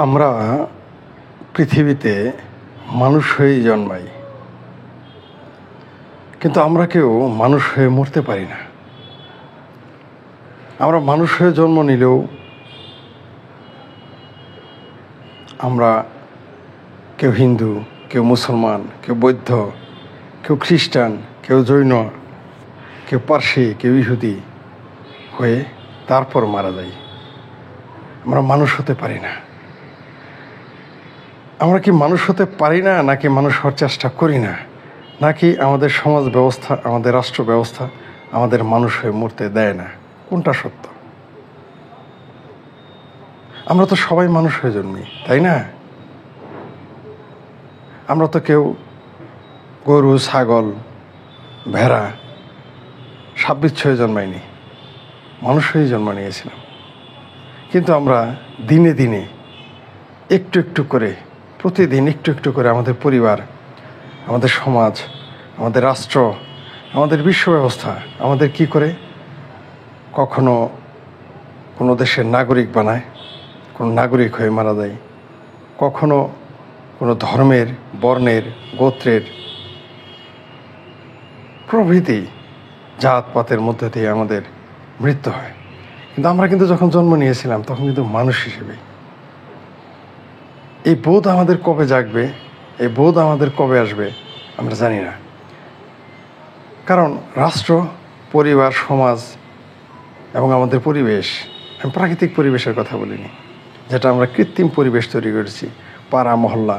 আমরা পৃথিবীতে মানুষ হয়েই জন্মাই, কিন্তু আমরা কেউ মানুষ হয়ে মরতে পারি না। আমরা মানুষ হয়ে জন্ম নিলেও আমরা কেউ হিন্দু, কেউ মুসলমান, কেউ বৌদ্ধ, কেউ খ্রিস্টান, কেউ জৈন, কেউ পার্সি, কেউ ইহুদি হয়ে তারপর মারা যাই। আমরা মানুষ হতে পারি না। আমরা কি মানুষ হতে পারি না, নাকি মানুষ হওয়ার চেষ্টা করি না, নাকি আমাদের সমাজ ব্যবস্থা, আমাদের রাষ্ট্র ব্যবস্থা আমাদের মানুষ হয়ে মরতে দেয় না? কোনটা সত্য? আমরা তো সবাই মানুষ হয়ে জন্মি, তাই না? আমরা তো কেউ গরু, ছাগল, ভেড়া, সাপবিচ্ছু হয়ে জন্মাইনি, মানুষ হয়েই জন্ম নিয়েছিলাম। কিন্তু আমরা দিনে দিনে একটু একটু করে, প্রতিদিন একটু একটু করে আমাদের পরিবার, আমাদের সমাজ, আমাদের রাষ্ট্র, আমাদের বিশ্ব ব্যবস্থা আমাদের কি করে কখনো কোনো দেশের নাগরিক বানায়, কোনো নাগরিক হয়ে মারা যায়, কখনো কোনো ধর্মের, বর্ণের, গোত্রের প্রভৃতি জাতপাতের মধ্যে দিয়ে আমাদের মৃত্যু হয়। কিন্তু আমরা কিন্তু যখন জন্ম নিয়েছিলাম তখন কিন্তু মানুষ হিসেবে। এই বোধ আমাদের কবে জাগবে, এই বোধ আমাদের কবে আসবে আমরা জানি না। কারণ রাষ্ট্র, পরিবার, সমাজ এবং আমাদের পরিবেশ, আমি প্রাকৃতিক পরিবেশের কথা বলিনি, যেটা আমরা কৃত্রিম পরিবেশ তৈরি করেছি, পাড়া মহল্লা,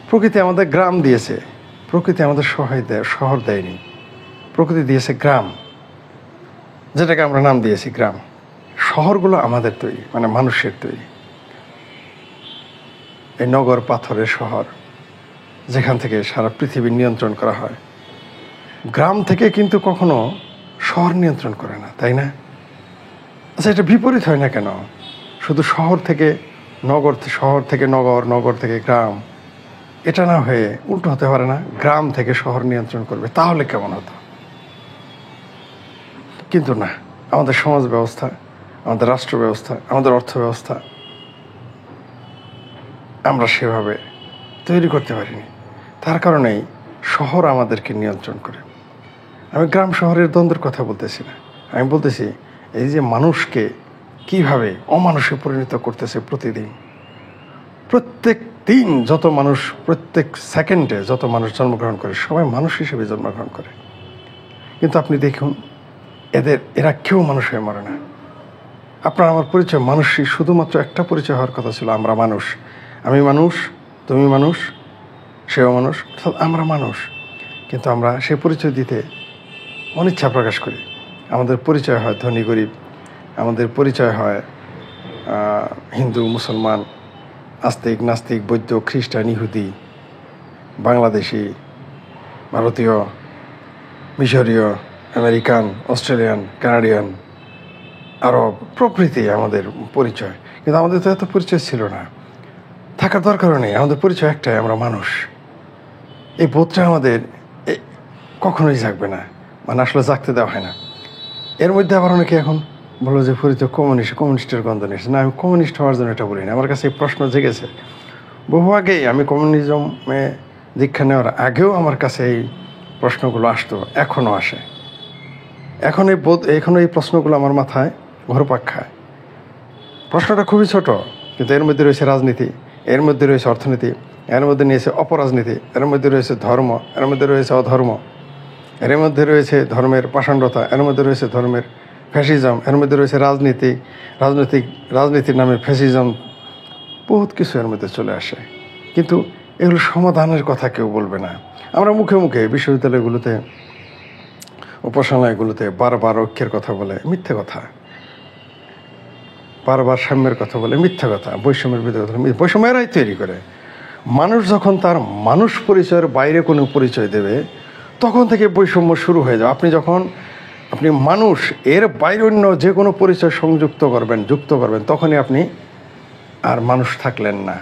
প্রকৃতি আমাদের গ্রাম দিয়েছে, প্রকৃতি আমাদের শহর দেয়নি, প্রকৃতি দিয়েছে গ্রাম, যেটাকে আমরা নাম দিয়েছি গ্রাম। শহরগুলো আমাদের তৈরি, মানে মানুষের তৈরি। এই নগর পাথরের শহর, যেখান থেকে সারা পৃথিবী নিয়ন্ত্রণ করা হয়। গ্রাম থেকে কিন্তু কখনো শহর নিয়ন্ত্রণ করে না, তাই না? আচ্ছা, এটা বিপরীত হয় না কেন? শুধু শহর থেকে নগর, শহর থেকে নগর, নগর থেকে গ্রাম, এটা না হয়ে উল্টো হতে পারে না? গ্রাম থেকে শহর নিয়ন্ত্রণ করবে, তাহলে কেমন হতো? কিন্তু না, আমাদের সমাজ ব্যবস্থা, আমাদের রাষ্ট্র ব্যবস্থা, আমাদের অর্থ ব্যবস্থা আমরা সেভাবে তৈরি করতে পারিনি। তার কারণেই শহর আমাদেরকে নিয়ন্ত্রণ করে। আমি গ্রাম শহরের দ্বন্দ্বের কথা বলতেছি না, আমি বলতেছি এই যে মানুষকে কিভাবে অমানুষে পরিণত করতেছে প্রতিদিন। প্রত্যেক দিন যত মানুষ, প্রত্যেক সেকেন্ডে যত মানুষ জন্মগ্রহণ করে, সবাই মানুষ হিসেবে জন্মগ্রহণ করে। কিন্তু আপনি দেখুন, এরা কেউ মানুষ হয়ে মরে না। আপনার আমার পরিচয় মানুষই, শুধুমাত্র একটা পরিচয় হওয়ার কথা ছিল, আমরা মানুষ। আমি মানুষ, তুমি মানুষ, সেও মানুষ, অর্থাৎ আমরা মানুষ। কিন্তু আমরা সেই পরিচয় দিতে অনিচ্ছা প্রকাশ করি। আমাদের পরিচয় হয় ধনী গরিব, আমাদের পরিচয় হয় হিন্দু, মুসলমান, আস্তিক, নাস্তিক, বৌদ্ধ, খ্রিস্টান, ইহুদি, বাংলাদেশি, ভারতীয়, মিশরীয়, আমেরিকান, অস্ট্রেলিয়ান, কানাডিয়ান, আরব প্রভৃতি আমাদের পরিচয়। কিন্তু আমাদের তো এত পরিচয় ছিল না, থাকার দরকারও নেই। আমাদের পরিচয় একটাই, আমরা মানুষ। এই বোধটা আমাদের কখনোই জাগবে না, মানে আসলে জাগতে দেওয়া হয় না। এর মধ্যে আবার অনেকে এখন বলো যে পরিচয় কমিউনিস্টের গন্ধ নিয়েছে। না, আমি কমিউনিস্ট হওয়ার জন্য এটা বলি না। আমার কাছে এই প্রশ্ন জেগেছে বহু আগেই। আমি কমিউনিজমে দীক্ষা নেওয়ার আগেও আমার কাছে এই প্রশ্নগুলো আসতো, এখনও আসে। এখনও এই প্রশ্নগুলো আমার মাথায় ঘুরপাক খায়। প্রশ্নটা খুবই ছোট, কিন্তু এর মধ্যে রয়েছে রাজনীতি, এর মধ্যে রয়েছে অর্থনীতি, এর মধ্যে নিয়েছে অপরাজনীতি, এর মধ্যে রয়েছে ধর্ম, এর মধ্যে রয়েছে অধর্ম, এর মধ্যে রয়েছে ধর্মের পাষাণ্ডতা, এর মধ্যে রয়েছে ধর্মের ফ্যাসিজম, এর মধ্যে রয়েছে রাজনীতির নামে ফ্যাসিজম, বহুত কিছু এর মধ্যে চলে আসে। কিন্তু এগুলো সমাধানের কথা কেউ বলবে না। আমরা মুখে মুখে বিশ্ববিদ্যালয়গুলোতে, উপাসনালয়গুলোতে বারবার ঐক্যের কথা বলে, মিথ্যে কথা। বারবার সাম্যের কথা বলে, মিথ্যা কথা। বৈষম্যের বিরুদ্ধে কথা, বৈষম্য এরাই তৈরি করে। মানুষ যখন তার মানুষ পরিচয়ের বাইরে কোনো পরিচয় দেবে, তখন থেকে বৈষম্য শুরু হয়ে যাবে। আপনি মানুষ, এর বাইরে অন্য যে কোনো পরিচয় যুক্ত করবেন, তখনই আপনি আর মানুষ থাকলেন না।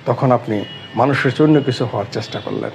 তখন আপনি মানুষের অন্য কিছু হওয়ার চেষ্টা করলেন।